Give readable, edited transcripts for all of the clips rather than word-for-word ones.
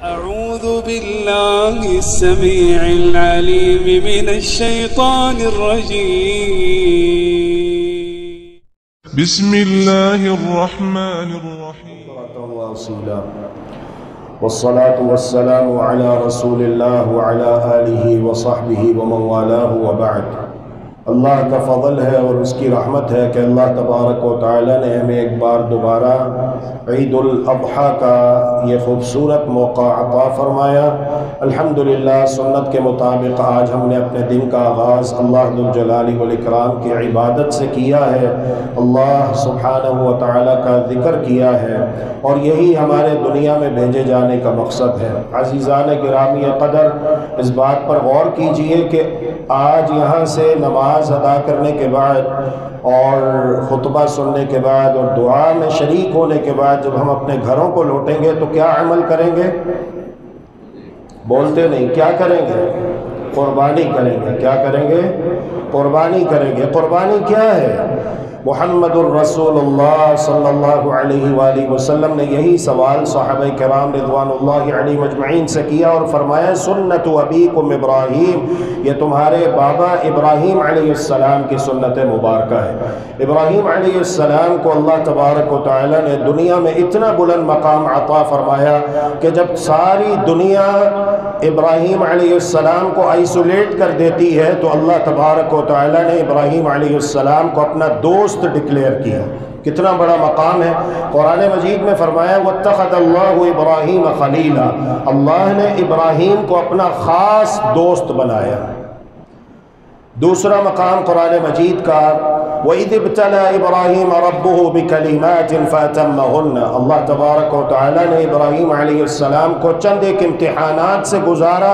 أعوذ بالله السميع العليم من الشيطان الرجيم. بسم الله الرحمن الرحيم. والصلاة والسلام على رسول الله وعلى آله وصحبه ومن والاه وبعد. اللہ کا فضل ہے اور اس کی رحمت ہے کہ اللہ تبارک و تعالی نے ہمیں ایک بار دوبارہ عید الاضحیٰ کا یہ خوبصورت موقع عطا فرمایا. الحمدللہ سنت کے مطابق آج ہم نے اپنے دن کا آغاز اللہ ذو الجلال والاکرام کی عبادت سے کیا ہے. اللہ سبحانہ و تعالی کا ذکر کیا ہے اور یہی ہمارے دنیا میں بھیجے جانے کا مقصد ہے. عزیزان گرامی قدر، اس بات پر غور کیجئے کہ آج یہاں سے نماز ادا کرنے کے بعد اور خطبہ سننے کے بعد اور دعا میں شریک ہونے کے بعد جب ہم اپنے گھروں کو لوٹیں گے تو کیا عمل کریں گے؟ بولتے نہیں. کیا کریں گے؟ قربانی کریں گے. کیا کریں گے؟ قربانی کریں گے. قربانی کیا ہے؟ محمد الرسول اللہ صلی اللہ علیہ وآلہ وسلم نے یہی سوال صحابہ کرام رضوان اللہ علیہ مجمعین سے کیا اور فرمایا سنت ابیکم ابراہیم، یہ تمہارے بابا ابراہیم علیہ السلام کی سنت مبارکہ ہے. ابراہیم علیہ السلام کو اللہ تبارک و تعالی نے دنیا میں اتنا بلند مقام عطا فرمایا کہ جب ساری دنیا ابراہیم علیہ السلام کو آئسولیٹ کر دیتی ہے تو اللہ تبارک و تعالی نے ابراہیم علیہ السلام کو اپنا دوست ڈکلیئر کیا. کتنا بڑا مقام ہے. قرآن مجید میں فرمایا وَاتَّخَذَ اللَّهُ إِبْرَاهِيمَ خَلِيلًا، اللہ نے ابراہیم کو اپنا خاص دوست بنایا. دوسرا مقام قرآن مجید کا وَإِذِ ابْتَلَى إِبْرَاهِيمَ رَبُّهُ بِكَلِمَاتٍ فَأَتَمَّهُنَّ، اللہ تبارک و تعالی نے ابراہیم علیہ السلام کو چند ایک امتحانات سے گزارا.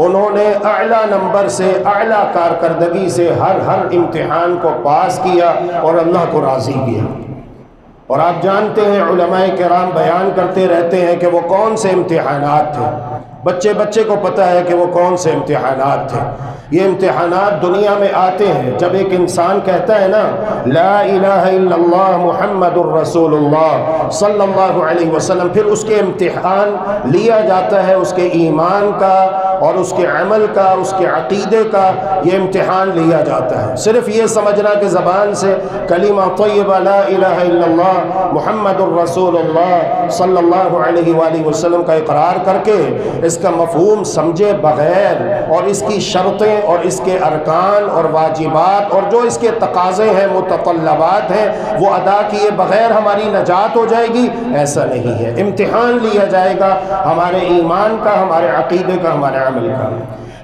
انہوں نے اعلیٰ نمبر سے، اعلیٰ کارکردگی سے ہر امتحان کو پاس کیا اور اللہ کو راضی کیا. اور آپ جانتے ہیں علماء کرام بیان کرتے رہتے ہیں کہ وہ کون سے امتحانات تھے. بچے کو پتہ ہے کہ وہ کون سے امتحانات تھے. یہ امتحانات دنیا میں آتے ہیں جب ایک انسان کہتا ہے نا لا الہ الا اللہ محمد الرسول اللہ صلی اللہ علیہ وسلم، پھر اس کے امتحان لیا جاتا ہے، اس کے ایمان کا اور اس کے عمل کا، اس کے عقیدے کا یہ امتحان لیا جاتا ہے. صرف یہ سمجھنا کہ زبان سے کلمہ طیبہ لا الہ الا اللہ محمد الرسول اللہ صلی اللہ علیہ وآلہ وسلم کا اقرار کر کے اس کا مفہوم سمجھے بغیر اور اس کی شرطیں اور اس کے ارکان اور واجبات اور جو اس کے تقاضے ہیں، متطلبات ہیں، وہ ادا کیے بغیر ہماری نجات ہو جائے گی، ایسا نہیں ہے. امتحان لیا جائے گا ہمارے ایمان کا، ہمارے عقیدے کا، ہمارے عمل کا.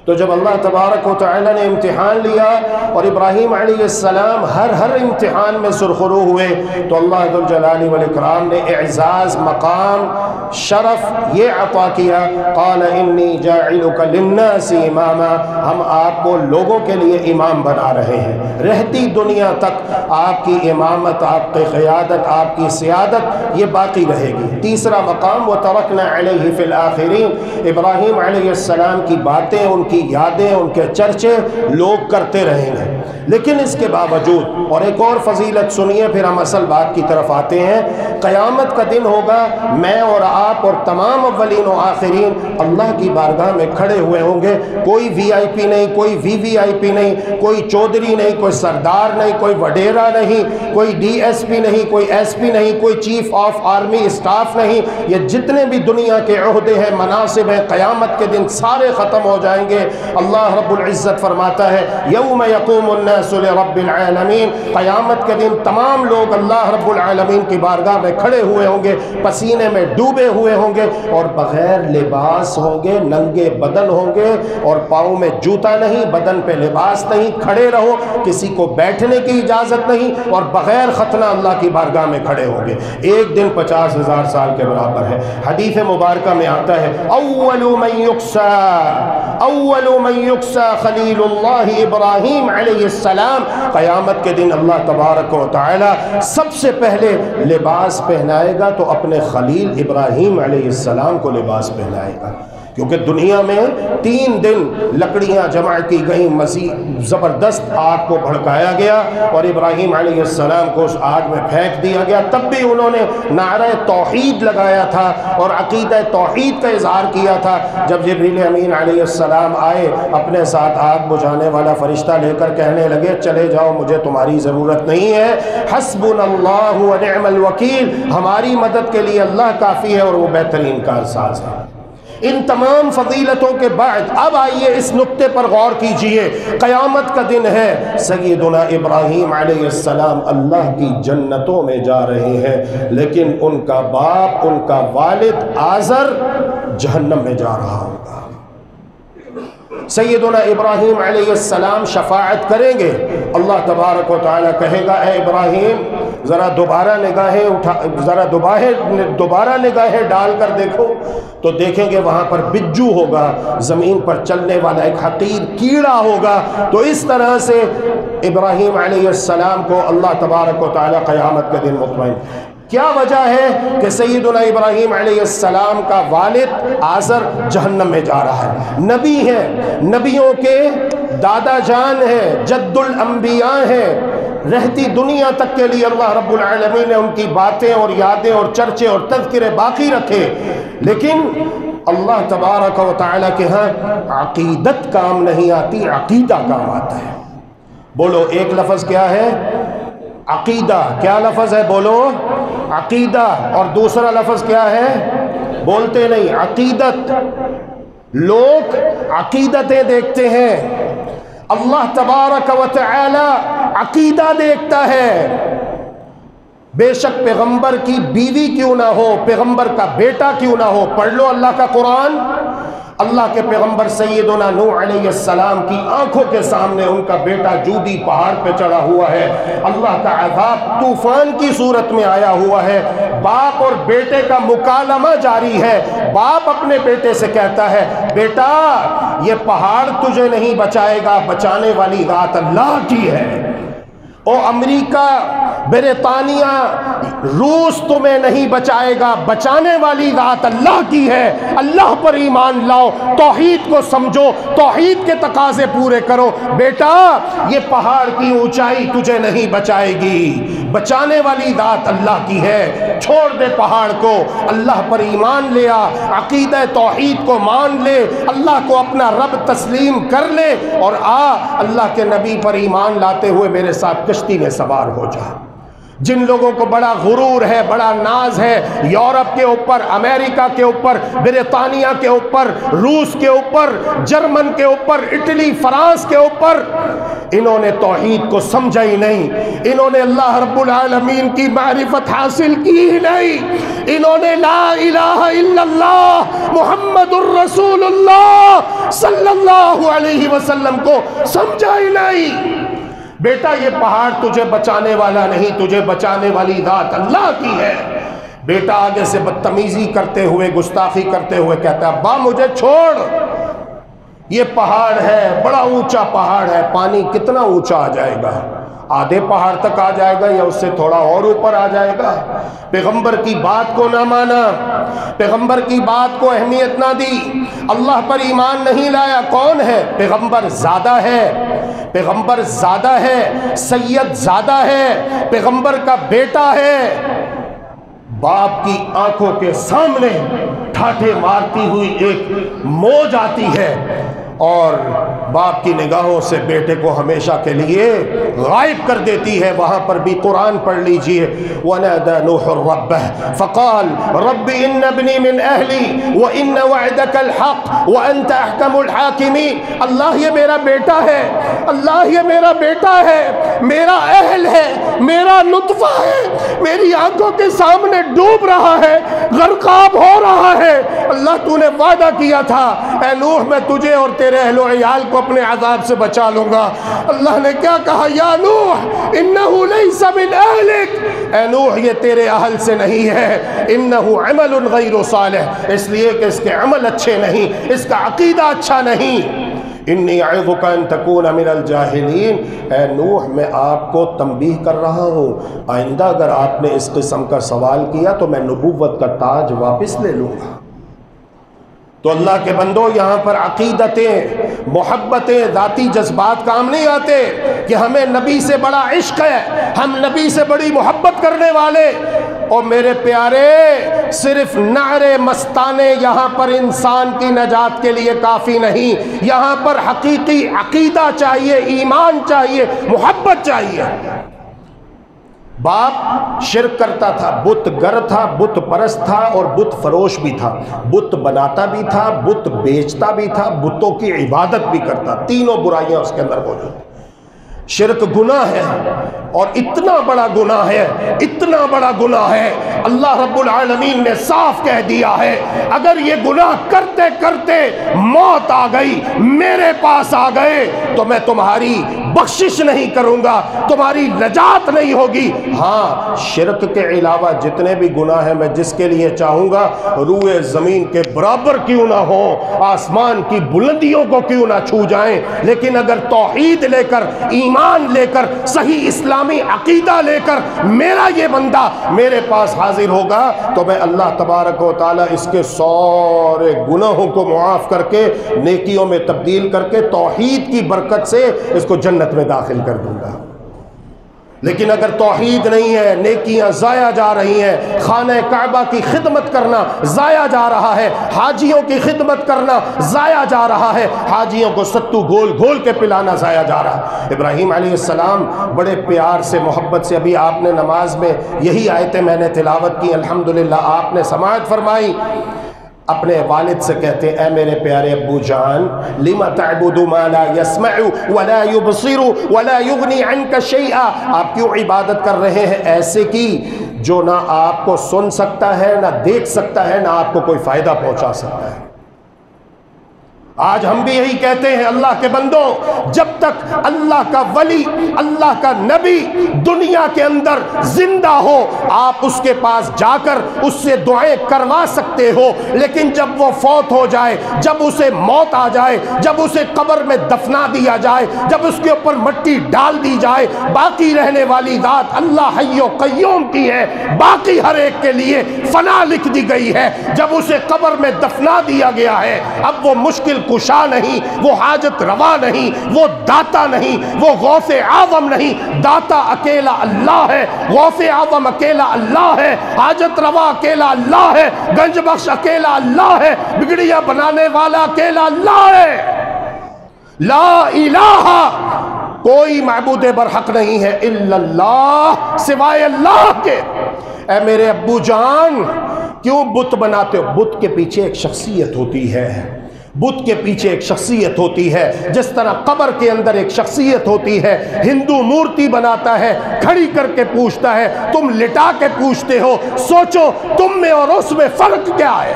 تو جب اللہ تبارک و تعالی نے امتحان لیا اور ابراہیم علیہ السلام ہر امتحان میں سرخرو ہوئے تو اللہ ذو الجلال والاکرام نے اعزاز، مقام، شرف یہ عطا کیا قال انی جاعلک للناس اماما، ہم آپ کو لوگوں کے لیے امام بنا رہے ہیں. رہتی دنیا تک آپ کی امامت، آپ کی قیادت، آپ کی سیادت یہ باقی رہے گی. تیسرا مقام وترکنا علیہ فی الآخرین، ابراہیم علیہ السلام کی باتیں، ان کی یادیں، ان کے چرچے لوگ کرتے رہیں گے. لیکن اس کے باوجود اور ایک اور فضیلت سنیے پھر ہم اصل بات کی طرف آتے ہیں. قیامت کا دن ہوگا، میں اور آپ اور تمام اولین و آخرین اللہ کی بارگاہ میں کھڑے ہوئے ہوں گے. کوئی وی آئی پی نہیں، کوئی وی آئی پی نہیں، کوئی چودھری نہیں، کوئی سردار نہیں، کوئی وڈیرا نہیں، کوئی ڈی ایس پی نہیں، کوئی ایس پی نہیں، کوئی چیف آف آرمی اسٹاف نہیں. یہ جتنے بھی دنیا کے عہدے ہیں، مناصب ہیں، قیامت کے دن سارے ختم ہو جائیں گے. اللہ رب العزت فرماتا ہے یوم یقوم الناس لرب العالمین، قیامت کے دن تمام لوگ اللہ رب العالمین کی بارگاہ میں کھڑے ہوئے ہوں گے، پسینے میں ڈوبے ہوئے ہوں گے اور بغیر لباس ہوں گے، ننگے بدن ہوں گے اور پاؤں میں جوتا نہیں، بدن پہ لباس نہیں، کھڑے رہو، کسی کو بیٹھنے کی اجازت نہیں اور بغیر ختنہ اللہ کی بارگاہ میں کھڑے ہوں گے. ایک دن 50,000 سال کے برابر ہے. حدیث مبارکہ میں آتا ہے اول من یکسا خلیل اللہ ابراہیم علیہ السلام، قیامت کے دن اللہ تبارک و تعالی سب سے پہلے لباس پہنائے گا تو اپنے خلیل ابراہیم علیہ السلام کو لباس پہنائے گا. کیونکہ دنیا میں 3 دن لکڑیاں جمع کی گئیں، مزید زبردست آگ کو بھڑکایا گیا اور ابراہیم علیہ السلام کو اس آگ میں پھینک دیا گیا، تب بھی انہوں نے نعرہ توحید لگایا تھا اور عقیدہ توحید کا اظہار کیا تھا۔ جب جبریل امین علیہ السلام آئے اپنے ساتھ آگ بجھانے والا فرشتہ لے کر، کہنے لگے چلے جاؤ، مجھے تمہاری ضرورت نہیں ہے، حسبنا اللہ و نعم الوکیل، ہماری مدد کے لیے اللہ کافی ہے اور وہ بہترین کارساز ہے۔ ان تمام فضیلتوں کے بعد اب آئیے اس نقطے پر غور کیجئے، قیامت کا دن ہے، سیدنا ابراہیم علیہ السلام اللہ کی جنتوں میں جا رہے ہیں، لیکن ان کا باپ، ان کا والد آزر جہنم میں جا رہا ہوگا۔ سیدنا ابراہیم علیہ السلام شفاعت کریں گے، اللہ تبارک و تعالی کہے گا اے ابراہیم ذرا دوبارہ نگاہیں ڈال کر دیکھو، تو دیکھیں گے وہاں پر بجو ہوگا، زمین پر چلنے والا ایک حقیر کیڑا ہوگا۔ تو اس طرح سے ابراہیم علیہ السلام کو اللہ تبارک و تعالی قیامت کے دن مطمئن۔ کیا وجہ ہے کہ سیدنا ابراہیم علیہ السلام کا والد آزر جہنم میں جا رہا ہے؟ نبی ہے، نبیوں کے دادا جان ہے، جد الانبیاء ہے، رہتی دنیا تک کے لیے اللہ رب العالمین نے ان کی باتیں اور یادیں اور چرچے اور تذکرے باقی رکھے، لیکن اللہ تبارک و تعالی کے ہاں عقیدت کام نہیں آتی، عقیدہ کام آتا ہے۔ بولو ایک لفظ کیا ہے؟ عقیدہ۔ کیا لفظ ہے؟ بولو عقیدہ۔ اور دوسرا لفظ کیا ہے؟ بولتے نہیں، عقیدت۔ لوگ عقیدتیں دیکھتے ہیں، اللہ تبارک و تعالی عقیدہ دیکھتا ہے۔ بے شک پیغمبر کی بیوی کیوں نہ ہو، پیغمبر کا بیٹا کیوں نہ ہو، پڑھ لو اللہ کا قرآن۔ اللہ کے پیغمبر سیدنا نوح علیہ السلام کی آنکھوں کے سامنے ان کا بیٹا جودی پہاڑ پہ چڑھا ہوا ہے، اللہ کا عذاب طوفان کی صورت میں آیا ہوا ہے، باپ اور بیٹے کا مکالمہ جاری ہے۔ باپ اپنے بیٹے سے کہتا ہے بیٹا یہ پہاڑ تجھے نہیں بچائے گا، بچانے والی ذات اللہ کی ہے۔ او امریکہ، برطانیہ، روس تمہیں نہیں بچائے گا، بچانے والی ذات اللہ کی ہے۔ اللہ پر ایمان لاؤ، توحید کو سمجھو، توحید کے تقاضے پورے کرو۔ بیٹا یہ پہاڑ کی اونچائی تجھے نہیں بچائے گی، بچانے والی ذات اللہ کی ہے۔ چھوڑ دے پہاڑ کو، اللہ پر ایمان لے آ، عقیدہ توحید کو مان لے، اللہ کو اپنا رب تسلیم کر لے اور آ اللہ کے نبی پر ایمان لاتے ہوئے میرے ساتھ کشتی میں سوار ہو جا۔ جن لوگوں کو بڑا غرور ہے، بڑا ناز ہے یورپ کے اوپر، امریکہ کے اوپر، برطانیہ کے اوپر، روس کے اوپر، جرمن کے اوپر، اٹلی، فرانس کے اوپر، انہوں نے توحید کو سمجھا ہی نہیں، انہوں نے اللہ رب العالمین کی معرفت حاصل کی ہی نہیں، انہوں نے لا الہ الا اللہ محمد الرسول اللہ صلی اللہ علیہ وسلم کو سمجھا ہی نہیں۔ بیٹا یہ پہاڑ تجھے بچانے والا نہیں، تجھے بچانے والی ذات اللہ کی ہے۔ بیٹا آگے سے بدتمیزی کرتے ہوئے، گستاخی کرتے ہوئے کہتا ہے ابا مجھے چھوڑ، یہ پہاڑ ہے، بڑا اونچا پہاڑ ہے، پانی کتنا اونچا آ جائے گا؟ آدھے پہاڑ تک آ جائے گا یا اس سے تھوڑا اور اوپر آ جائے گا؟ پیغمبر کی بات کو نہ مانا، پیغمبر کی بات کو اہمیت نہ دی، اللہ پر ایمان نہیں لایا۔ کون ہے؟ پیغمبر زیادہ ہے، پیغمبر زیادہ ہے، سید زیادہ ہے، پیغمبر کا بیٹا ہے۔ باپ کی آنکھوں کے سامنے ٹھاٹھے مارتی ہوئی ایک موج آتی ہے اور باپ کی نگاہوں سے بیٹے کو ہمیشہ کے لیے غائب کر دیتی ہے۔ وہاں پر بھی قرآن پڑھ لیجئے، وَنَادَى نُوحٌ رَبَّهُ فَقَالَ رَبِّ إِنَّ ابْنِي مِنْ أَهْلِي وَإِنَّ وَعْدَكَ الْحَقُّ وَأَنْتَ أَحْكَمُ الْحَاكِمِينَ۔ اللہ یہ میرا بیٹا ہے، اللہ یہ میرا بیٹا ہے، میرا اہل ہے، میرا نطفہ ہے، میری آنکھوں کے سامنے ڈوب رہا ہے، غرقاب ہو رہا ہے۔ اللہ تو نے وعدہ کیا تھا اے نوح میں تجھے اور تیرے اہل و عیال کو اپنے عذاب سے بچا لوں گا۔ اللہ نے کیا کہا؟ یا نوح انہو لیس من اہلک، اے نوح یہ تیرے اہل سے نہیں ہے، انہو عمل غیر صالح، اس لیے کہ اس کے عمل اچھے نہیں، اس کا عقیدہ اچھا نہیں۔ انی اعظک ان تکون من الجاہلین، اے نوح میں آپ کو تنبیہ کر رہا ہوں، آئندہ اگر آپ نے اس قسم کا سوال کیا تو میں نبوت کا تاج واپس لے لوں گا۔ تو اللہ کے بندو یہاں پر عقیدتیں، محبتیں، ذاتی جذبات کام نہیں آتے کہ ہمیں نبی سے بڑا عشق ہے، ہم نبی سے بڑی محبت کرنے والے۔ اور میرے پیارے، صرف نعرے مستانے یہاں پر انسان کی نجات کے لیے کافی نہیں، یہاں پر حقیقی عقیدہ چاہیے، ایمان چاہیے، محبت چاہیے۔ باپ شرک کرتا تھا، بت گر تھا، بت پرست تھا اور بت فروش بھی تھا، بت بناتا بھی تھا، بت بیچتا بھی تھا، بتوں کی عبادت بھی کرتا، تینوں برائیاں اس کے اندر موجود۔ شرک گناہ ہے، اور اتنا بڑا گناہ ہے، اتنا بڑا گناہ ہے، اللہ رب العالمین نے صاف کہہ دیا ہے اگر یہ گناہ کرتے کرتے موت آ گئی، میرے پاس آ گئے تو میں تمہاری بخشش نہیں کروں گا، تمہاری نجات نہیں ہوگی۔ ہاں، شرک کے علاوہ جتنے بھی گناہ ہیں میں جس کے لیے چاہوں گا روئے زمین کے برابر کیوں نہ ہو، آسمان کی بلندیوں کو کیوں نہ چھو جائیں، لیکن اگر توحید لے کر، ایمان لے کر، صحیح اسلامی عقیدہ لے کر میرا یہ بندہ میرے پاس حاضر ہوگا تو میں اللہ تبارک و تعالیٰ اس کے سارے گناہوں کو معاف کر کے نیکیوں میں تبدیل کر کے توحید کی برکت سے اس کو جنت میں داخل کر دوں گا۔ لیکن اگر توحید نہیں ہے، نیکیاں ضائع جا رہی ہیں، خانہ کعبہ کی خدمت کرنا ضائع جا رہا ہے، حاجیوں کی خدمت کرنا ضائع جا رہا ہے، حاجیوں کو ستو گھول گھول کے پلانا ضائع جا رہا ہے۔ ابراہیم علیہ السلام بڑے پیار سے، محبت سے، ابھی آپ نے نماز میں یہی آیتیں میں نے تلاوت کی، الحمدللہ آپ نے سماعت فرمائی، اپنے والد سے کہتے اے میرے پیارے ابو جان، لِمَ تَعْبُدُ مَا لَا يَسْمَعُ وَلَا يُبْصِرُ وَلَا يُغْنِي عَنْكَ شَيْئًا، آپ کیوں عبادت کر رہے ہیں ایسے کی جو نہ آپ کو سن سکتا ہے، نہ دیکھ سکتا ہے، نہ آپ کو کوئی فائدہ پہنچا سکتا ہے۔ آج ہم بھی یہی کہتے ہیں اللہ کے بندوں، جب تک اللہ کا ولی، اللہ کا نبی دنیا کے اندر زندہ ہو آپ اس کے پاس جا کر اس سے دعائیں کروا سکتے ہو، لیکن جب وہ فوت ہو جائے، جب اسے موت آ جائے، جب اسے قبر میں دفنا دیا جائے، جب اس کے اوپر مٹی ڈال دی جائے، باقی رہنے والی ذات اللہ حی و قیوم کی ہے، باقی ہر ایک کے لیے فنا لکھ دی گئی ہے۔ جب اسے قبر میں دفنا دیا گیا ہے، اب وہ مشکل کشا نہیں، وہ حاجت روا نہیں، وہ داتا نہیں، وہ غوث اعظم نہیں، داتا اکیلا اللہ ہے، غوث اعظم اکیلا اللہ ہے، حاجت روا اکیلا اللہ ہے، گنج بخش اکیلا اللہ ہے، بگڑیاں بنانے والا اکیلا اللہ ہے۔ لا الہ، کوئی معبود برحق نہیں ہے الا اللہ، سوائے اللہ کے۔ اے میرے ابو جان، کیوں بت بناتے ہو؟ بت کے پیچھے ایک شخصیت ہوتی ہے، بت کے پیچھے ایک شخصیت ہوتی ہے، جس طرح قبر کے اندر ایک شخصیت ہوتی ہے۔ ہندو مورتی بناتا ہے، کھڑی کر کے پوچھتا ہے، تم لٹا کے پوچھتے ہو، سوچو تم میں اور اس میں فرق کیا ہے؟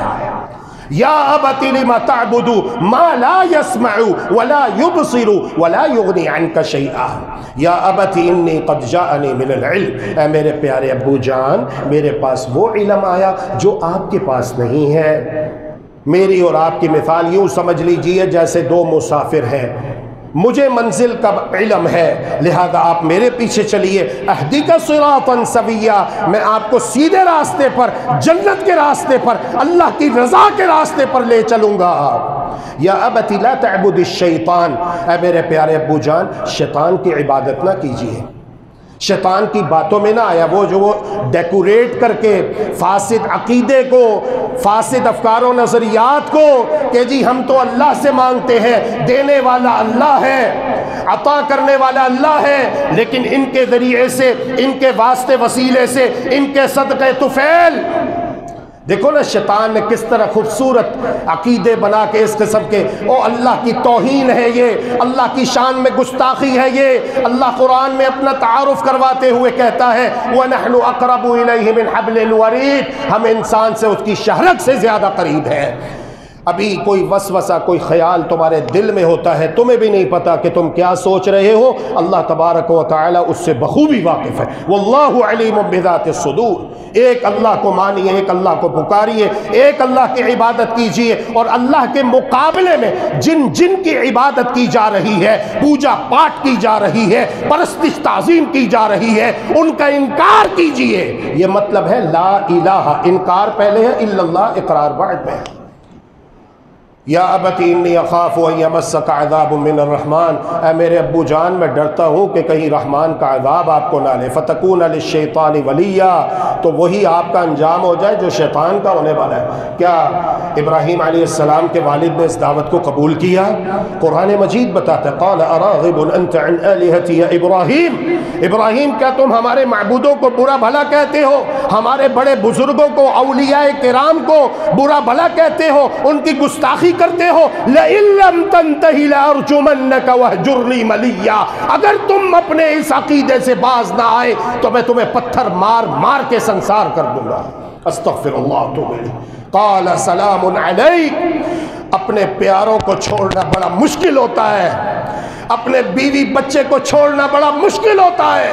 یا ابت لم تعبد ما لا يسمع ولا يبصر ولا يغني عنك شيئا یا ابت انی قد جاءنی من العلم، اے میرے پیارے ابو جان، میرے پاس وہ علم آیا جو آپ کے پاس نہیں ہے۔ میری اور آپ کی مثال یوں سمجھ لیجئے جیسے دو مسافر ہیں، مجھے منزل کا علم ہے، لہذا آپ میرے پیچھے چلیے، اہدیک صراطا سویا، میں آپ کو سیدھے راستے پر، جنت کے راستے پر، اللہ کی رضا کے راستے پر لے چلوں گا۔ یا ابت لا تعبد الشیطان، اے میرے پیارے ابو جان، شیطان کی عبادت نہ کیجیے، شیطان کی باتوں میں نہ آیا، وہ جو وہ ڈیکوریٹ کر کے فاسد عقیدے کو، فاسد افکار و نظریات کو کہ جی ہم تو اللہ سے مانگتے ہیں، دینے والا اللہ ہے، عطا کرنے والا اللہ ہے، لیکن ان کے ذریعے سے، ان کے واسطے وسیلے سے، ان کے صدقے طفیل، دیکھو نا شیطان نے کس طرح خوبصورت عقیدے بنا کے اس قسم کے، او اللہ کی توہین ہے یہ، اللہ کی شان میں گستاخی ہے یہ۔ اللہ قرآن میں اپنا تعارف کرواتے ہوئے کہتا ہے وَنَحْنُ أَقْرَبُ إِلَيْهِ مِنْ حَبْلِ الْوَرِيدِ، ہم انسان سے اس کی شہرت سے زیادہ قریب ہیں۔ ابھی کوئی وسوسہ، کوئی خیال تمہارے دل میں ہوتا ہے، تمہیں بھی نہیں پتا کہ تم کیا سوچ رہے ہو، اللہ تبارک و تعالی اس سے بخوبی واقف ہے۔ واللہ علیم بذات الصدور، ایک اللہ کو مانیے، ایک اللہ کو پکاریے، ایک اللہ کی عبادت کیجیے، اور اللہ کے مقابلے میں جن جن کی عبادت کی جا رہی ہے، پوجا پاٹ کی جا رہی ہے، پرستش تعظیم کی جا رہی ہے، ان کا انکار کیجیے۔ یہ مطلب ہے لا الہ، انکار پہلے ہے، الا اللہ اقرار بعد میں ہے۔ یا ابتی انی اخاف ان یمسک عذاب من الرحمن، اے میرے ابو جان میں ڈرتا ہوں کہ کہیں رحمان کا عذاب آپ کو نہ لے، فتکون للشیطان ولیا، تو وہی آپ کا انجام ہو جائے جو شیطان کا ہونے والا ہے۔ کیا ابراہیم علیہ السلام کے والد نے اس دعوت کو قبول کیا؟ قرآن مجید بتاتا ہے قال اراغب انت عن آلہتی یا ابراہیم، ابراہیم کیا تم ہمارے معبودوں کو برا بھلا کہتے ہو، ہمارے بڑے بزرگوں کو، اولیاء کرام کو برا بھلا کہتے ہو، ان کی گستاخی کرتے ہو؟ لئن لم تنتہی لارجمنک وہجرنی ملیا، اگر تم اپنے اس عقیدے سے باز نہ آئے تو میں تمہیں پتھر مار مار کے سنسار کر دوں گا۔ استغفر اللہ اتوب الیہ۔ قال سلام علیک، اپنے پیاروں کو چھوڑنا بڑا مشکل ہوتا ہے، اپنے بیوی بچے کو چھوڑنا بڑا مشکل ہوتا ہے،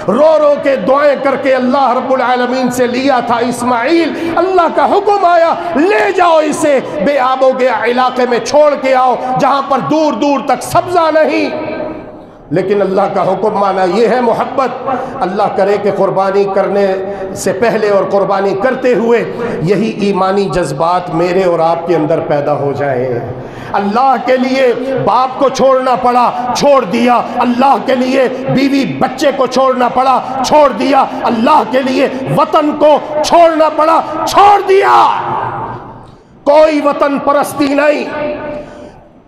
رو رو کے دعائیں کر کے اللہ رب العالمین سے لیا تھا اسماعیل، اللہ کا حکم آیا لے جاؤ اسے بے آب و گیا علاقے میں چھوڑ کے آؤ جہاں پر دور دور تک سبزہ نہیں، لیکن اللہ کا حکم مانا۔ یہ ہے محبت۔ اللہ کرے کہ قربانی کرنے سے پہلے اور قربانی کرتے ہوئے یہی ایمانی جذبات میرے اور آپ کے اندر پیدا ہو جائیں۔ اللہ کے لیے باپ کو چھوڑنا پڑا، چھوڑ دیا، اللہ کے لیے بیوی بچے کو چھوڑنا پڑا، چھوڑ دیا، اللہ کے لیے وطن کو چھوڑنا پڑا، چھوڑ دیا۔ کوئی وطن پرستی نہیں،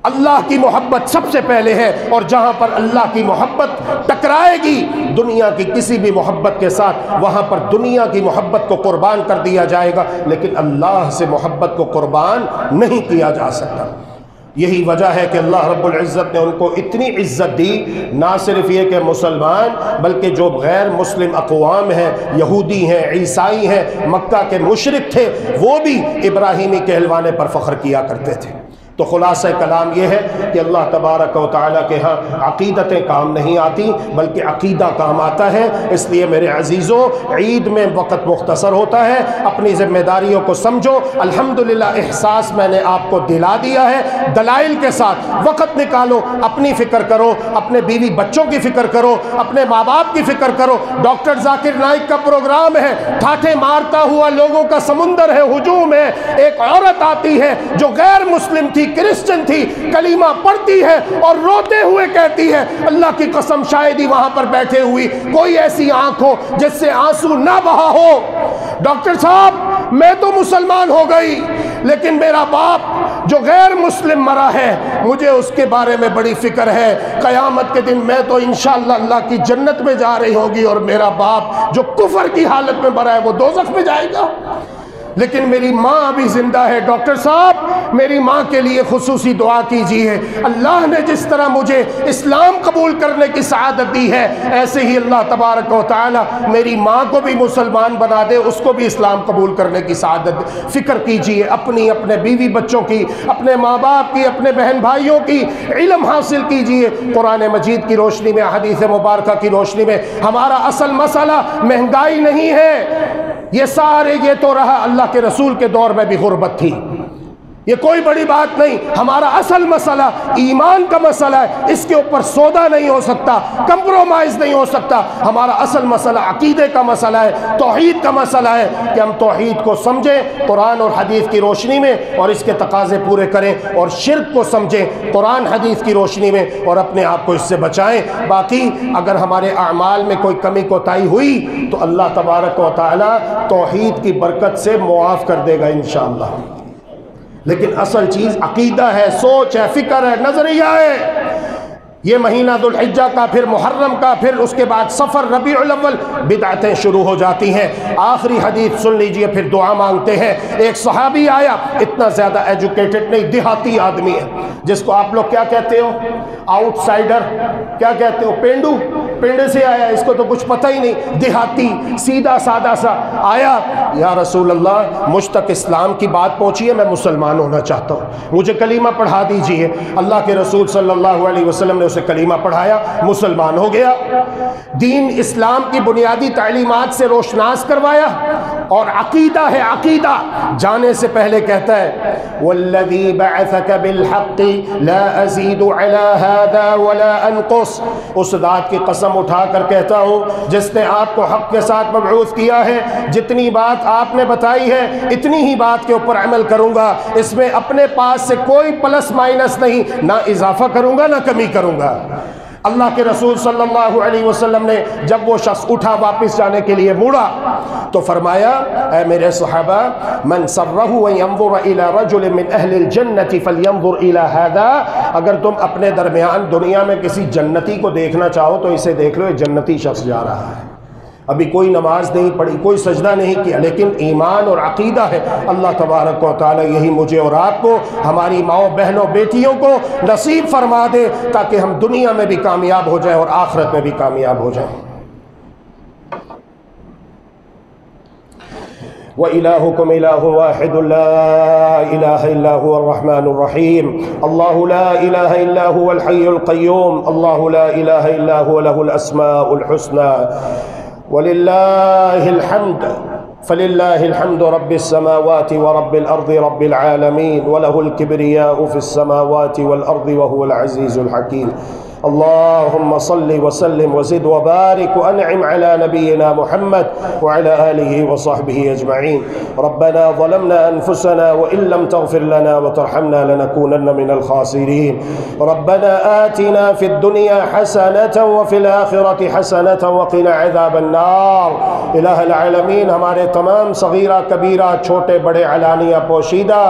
اللہ کی محبت سب سے پہلے ہے، اور جہاں پر اللہ کی محبت ٹکرائے گی دنیا کی کسی بھی محبت کے ساتھ، وہاں پر دنیا کی محبت کو قربان کر دیا جائے گا، لیکن اللہ سے محبت کو قربان نہیں کیا جا سکتا۔ یہی وجہ ہے کہ اللہ رب العزت نے ان کو اتنی عزت دی، نہ صرف یہ کہ مسلمان بلکہ جو غیر مسلم اقوام ہیں، یہودی ہیں، عیسائی ہیں، مکہ کے مشرک تھے، وہ بھی ابراہیمی کہلوانے پر فخر کیا کرتے تھے۔ تو خلاصہ کلام یہ ہے کہ اللہ تبارک و تعالیٰ کے ہاں عقیدتیں کام نہیں آتی بلکہ عقیدہ کام آتا ہے۔ اس لیے میرے عزیزوں، عید میں وقت مختصر ہوتا ہے، اپنی ذمہ داریوں کو سمجھو۔ الحمدللہ احساس میں نے آپ کو دلا دیا ہے، دلائل کے ساتھ وقت نکالو، اپنی فکر کرو، اپنے بیوی بچوں کی فکر کرو، اپنے ماں باپ کی فکر کرو۔ ڈاکٹر ذاکر نائک کا پروگرام ہے، ٹھاٹھے مارتا ہوا لوگوں کا سمندر ہے، ہجوم ہے۔ ایک عورت آتی ہے جو غیر مسلم تھی، کرسچن تھی، کلمہ پڑھتی ہے اور روتے ہوئے کہتی ہے اللہ کی قسم شاید ہی وہاں پر بیٹھے ہوئی کوئی ایسی آنکھ ہو جس سے آنسو نہ بہا ہو۔ ڈاکٹر صاحب میں تو مسلمان ہو گئی لیکن میرا باپ جو غیر مسلم مرا ہے مجھے اس کے بارے میں بڑی فکر ہے، قیامت کے دن میں تو انشاءاللہ اللہ کی جنت میں جا رہی ہوگی اور میرا باپ جو کفر کی حالت میں مرا ہے وہ دوزخ میں جائے گا، لیکن میری ماں ابھی زندہ ہے۔ ڈاکٹر صاحب میری ماں کے لیے خصوصی دعا کیجیے، اللہ نے جس طرح مجھے اسلام قبول کرنے کی سعادت دی ہے ایسے ہی اللہ تبارک و تعالی میری ماں کو بھی مسلمان بنا دے، اس کو بھی اسلام قبول کرنے کی سعادت دے۔ فکر کیجیے اپنی، اپنے بیوی بچوں کی، اپنے ماں باپ کی، اپنے بہن بھائیوں کی، علم حاصل کیجیے قرآن مجید کی روشنی میں، حدیث مبارکہ کی روشنی میں۔ ہمارا اصل مسئلہ مہنگائی نہیں ہے، یہ سارے یہ تو رہا اللہ کے رسول کے دور میں بھی غربت تھی، یہ کوئی بڑی بات نہیں۔ ہمارا اصل مسئلہ ایمان کا مسئلہ ہے، اس کے اوپر سودا نہیں ہو سکتا، کمپرومائز نہیں ہو سکتا۔ ہمارا اصل مسئلہ عقیدے کا مسئلہ ہے، توحید کا مسئلہ ہے کہ ہم توحید کو سمجھیں قرآن اور حدیث کی روشنی میں اور اس کے تقاضے پورے کریں، اور شرک کو سمجھیں قرآن حدیث کی روشنی میں اور اپنے آپ کو اس سے بچائیں۔ باقی اگر ہمارے اعمال میں کوئی کمی کوتاہی ہوئی تو اللہ تبارک و تعالی توحید کی برکت سے معاف کر دے گا انشاءاللہ، لیکن اصل چیز عقیدہ ہے، سوچ ہے، فکر ہے، نظریہ ہے۔ یہ مہینہ ذوالحجہ کا، پھر محرم کا، پھر اس کے بعد صفر، ربیع الاول، بدعتیں شروع ہو جاتی ہیں۔ آخری حدیث سن لیجئے پھر دعا مانگتے ہیں۔ ایک صحابی آیا، اتنا زیادہ ایجوکیٹڈ نہیں، دیہاتی آدمی ہے، جس کو آپ لوگ کیا کہتے ہو، آؤٹ سائڈر کیا کہتے ہو، پینڈو، پینڈے سے آیا، اس کو تو کچھ پتہ ہی نہیں، دیہاتی سیدھا سادہ سا آیا، یا رسول اللہ مجھ تک اسلام کی بات پہنچی ہے، میں مسلمان ہونا چاہتا ہوں، مجھے کلمہ پڑھا دیجئے۔ اللہ کے رسول صلی اللہ علیہ وسلم نے اسے کلمہ پڑھایا، مسلمان ہو گیا، دین اسلام کی بنیادی تعلیمات سے روشناس کروایا، اور عقیدہ ہے، عقیدہ جانے سے پہلے کہتا ہے والذی بعثک بالحق لا ازید علی هذا ولا انقص، اس ذات کی قسم اٹھا کر کہتا ہوں جس نے آپ کو حق کے ساتھ مبعوث کیا ہے، جتنی بات آپ نے بتائی ہے اتنی ہی بات کے اوپر عمل کروں گا، اس میں اپنے پاس سے کوئی پلس مائنس نہیں، نہ اضافہ کروں گا نہ کمی کروں گا۔ اللہ کے رسول صلی اللہ علیہ وسلم نے جب وہ شخص اٹھا واپس جانے کے لیے مڑا تو فرمایا اے میرے صحابہ من سرہ ان ينظر الى رجل من اہل الجنت فلینظر الى هذا، اگر تم اپنے درمیان دنیا میں کسی جنتی کو دیکھنا چاہو تو اسے دیکھ لو، یہ جنتی شخص جا رہا ہے، ابھی کوئی نماز نہیں پڑھی، کوئی سجدہ نہیں کیا، لیکن ایمان اور عقیدہ ہے۔ اللہ تبارک و تعالی یہی مجھے اور آپ کو، ہماری ماؤں بہنوں بیٹیوں کو نصیب فرما دے تاکہ ہم دنیا میں بھی کامیاب ہو جائیں اور آخرت میں بھی کامیاب ہو جائیں۔ وَإِلَٰهُكُمْ إِلَٰهٌ وَاحِدٌ لَا إِلَٰهَ إِلَّا هُوَ الرَّحْمَٰنُ الرَّحِيمُ اللَّهُ لَا إِلَٰهَ إِلَّا هُوَ الْحَيُّ الْقَيُّومُ اللَّهُ لَا إِلَٰهَ إِلَّا هُوَ لَهُ الْأَسْمَاءُ الْحُسْنَى وَلِلَّهِ الْحَمْدُ فلله الحمد رب السماوات ورب الأرض رب العالمين وله الكبرياء في السماوات والأرض وهو العزيز الحكيم اللهم صل وسلم وزد وبارك وأنعم على نبينا محمد وعلى آله وصحبه أجمعين ربنا ظلمنا أنفسنا وإن لم تغفر لنا وترحمنا لنكونن من الخاسرين ربنا آتنا في الدنيا حسنة وفي الآخرة حسنة وقنا عذاب النار۔ الہ العالمین ہمارے تمام صغیرہ کبیرہ چھوٹے بڑے علانیہ پوشیدہ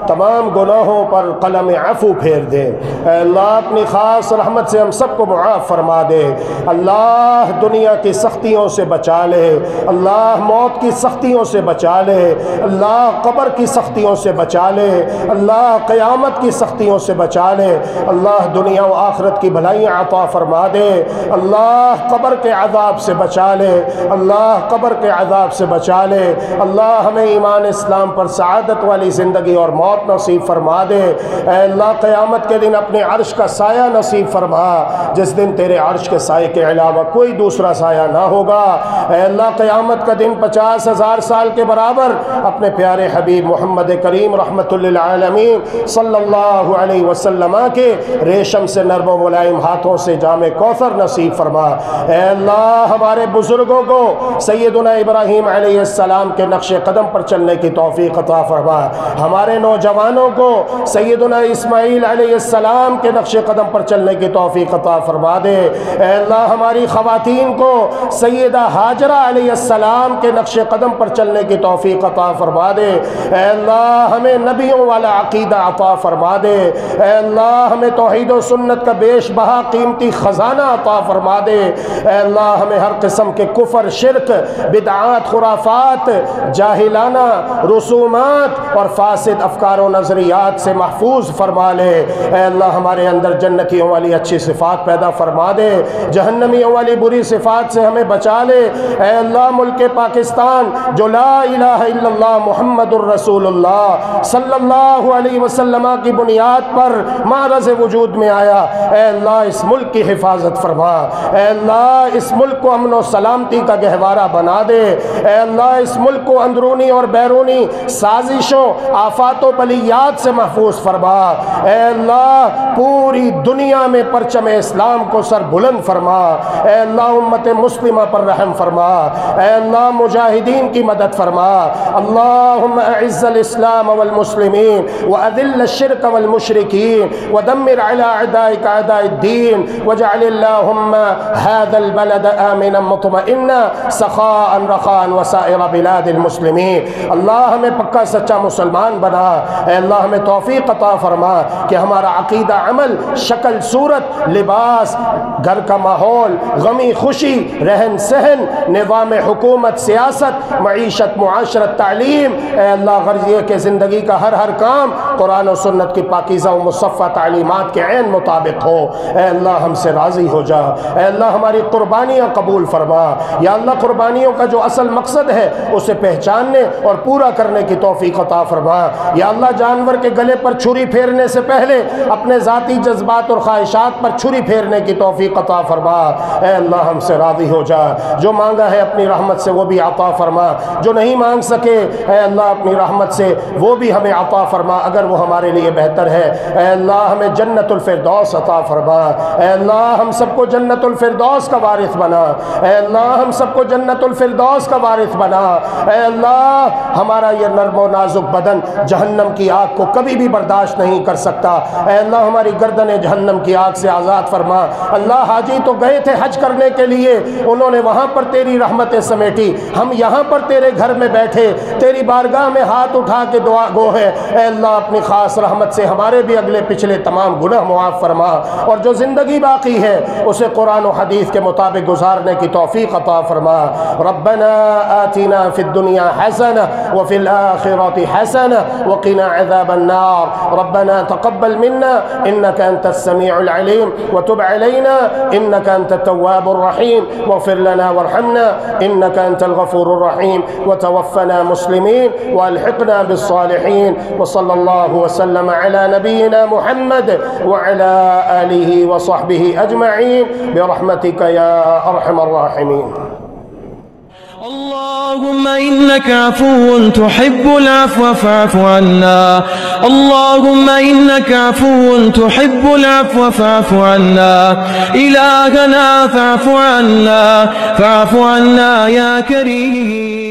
تمام گناہوں پر قلم عفو پھیر دے، اے اللہ اپنی خاص رحمت سے ہم سب کو معاف فرما دے، اللہ دنیا کی سختیوں سے بچا لے، اللہ موت کی سختیوں سے بچا لے، اللہ قبر کی سختیوں سے بچا لے، اللہ قیامت کی سختیوں سے بچا لے، اللہ دنیا و آخرت کی بھلائیاں عطا فرما دے، اللہ قبر کے عذاب سے بچا لے، اللہ قبر کے عذاب سے بچا لے، اللہ ہمیں ایمان اسلام پر سعادت والی زندگی اور موت نصیب فرما دے، اے اللہ قیامت کے دن اپنے عرش کا سایہ نصیب فرما، جس دن تیرے عرش کے سائے کے علاوہ کوئی دوسرا سایہ نہ ہوگا، اے اللہ قیامت کا دن 50,000 سال کے برابر اپنے پیارے حبیب محمد کریم رحمت للعالمین صلی اللہ علیہ وسلم کے ریشم سے نرم و ملائم ہاتھوں سے جام کوثر نصیب فرما، اے اللہ ہمارے بزرگوں کو سیدنا ابراہیم علیہ السلام کے نقش قدم پر چلنے کی توفیق عطا فرما، ہمارے نوجوانوں کو سیدنا اسماعیل علیہ السلام کے نقش قدم پر چلنے کی توفیق عطا فرما دے، اے اللہ ہماری خواتین کو سیدہ ہاجرہ علیہ السلام کے نقش قدم پر چلنے کی توفیق عطا فرما دے، اے اللہ ہمیں نبیوں والا عقیدہ عطا فرما دے، اے اللہ ہمیں توحید و سنت کا بیش بہا قیمتی خزانہ عطا فرما دے، اے اللہ ہمیں ہر قسم کے کفر، شرک، بدعات، خرافات، جاہلانہ رسومات اور فاسد افکار و نظریات سے محفوظ فرما لے، اے اللہ ہمارے اندر جنتیوں والی اچھی صفات پیدا فرما دے، جہنمیوں والی بری صفات سے ہمیں بچا لے، اے اللہ ملک پاکستان جو لا الہ الا اللہ محمد الرسول اللہ صلی اللہ علیہ وسلم کی بنیاد پر معرض وجود میں آیا، اے اللہ اس ملک کی حفاظت فرما، اے اللہ اس ملک کو امن و سلامتی کا گہوارہ بنا دے، اے اللہ اس ملک کو اندرونی اور بیرونی سازشوں، آفات و بلیات سے محفوظ فرما، اے اللہ پوری دنیا میں پرچم اسلام کو سر بلند فرما، اے اللہ امت مسلمہ پر رحم فرما، اے اللہ مجاہدین کی مدد فرما، اللہم اعز الاسلام والمسلمین واذل الشرک والمشرکین ودمر علی اعدائک اعداء الدین واجعل اللہم هذا البلد آمنا مطمئنا سخاء رخاء وسائر بلاد المسلمین۔ اللہ ہمیں پکا سچا مسلمان بنا، اے اللہ ہمیں توفیق عطا فرما کہ ہمارا عقیدہ، عمل، شکل، صورت، لباس، گھر کا ماحول، غمی خوشی، رہن سہن، نظام حکومت، سیاست، معیشت، معاشرت، تعلیم، اے اللہ غرض یہ کہ زندگی کا ہر کام قرآن و سنت کی پاکیزہ و مصفہ تعلیمات کے عین مطابق ہو۔ اے اللہ ہم سے راضی ہو جا، اے اللہ ہماری قربانیاں قبول فرما۔ یا اللہ قربانیوں کا جو اصل مقصد ہے اسے پہچاننے اور پورا کرنے کی توفیق عطا فرما۔ یا اللہ جانور کے گلے پر چھری پھیرنے سے پہلے اپنے ذاتی جذبات اور خواہشات پر چھری پھیرنے کی توفیق عطا فرما۔ اے اللہ ہم سے راضی ہو جا، جو مانگا ہے اپنی رحمت سے وہ بھی عطا فرما، جو نہیں مانگ سکے اے اللہ اپنی رحمت سے وہ بھی ہمیں عطا فرما اگر وہ ہمارے لیے بہتر ہے۔ اے اللہ ہمیں جنت الفردوس عطا فرما، اے اللہ ہم سب کو جنت الفردوس کا وارث بنا، اے اللہ ہم سب کو جنت الفردوس کا وارث بنا۔ اے اللہ ہمارا یہ نرم و نازک بدن جہنم کی آگ کو کبھی بھی برداشت نہیں کر سکتا، اے اللہ ہماری گردنیں جہنم کی آگ سے آزاد فرما۔ اللہ حاجی تو گئے تھے حج کرنے کے لیے، انہوں نے وہاں پر تیری رحمتیں سمیٹی، ہم یہاں پر تیرے گھر میں بیٹھے تیری بارگاہ میں ہاتھ اٹھا کے دعا گو ہے۔ اے اللہ اپنی خاص رحمت سے ہمارے بھی اگلے پچھلے تمام گناہ معاف فرما، اور جو زندگی باقی ہے اسے قرآن و حدیث کے مطابق گزارنے کی توفیق عطا فرما۔ ربنا آتنا فی الدنیا حسنہ وفی الآخرۃ حسنہ وقنا عذاب النار۔ ربنا تقبل منا انك انت السميع العليم وتب علينا انك انت التواب الرحيم واغفر لنا وارحمنا انك انت الغفور الرحيم وتوفنا مسلمين والحقنا بالصالحين وصلى الله وسلم على نبينا محمد وعلى آله وصحبه أجمعين برحمتك يا أرحم الراحمين. اللهم إنك عفو تحب العفو فاعف عنا. اللهم إنك عفو تحب العفو فاعف عنا. إلهنا فاعف عنا يا كريم.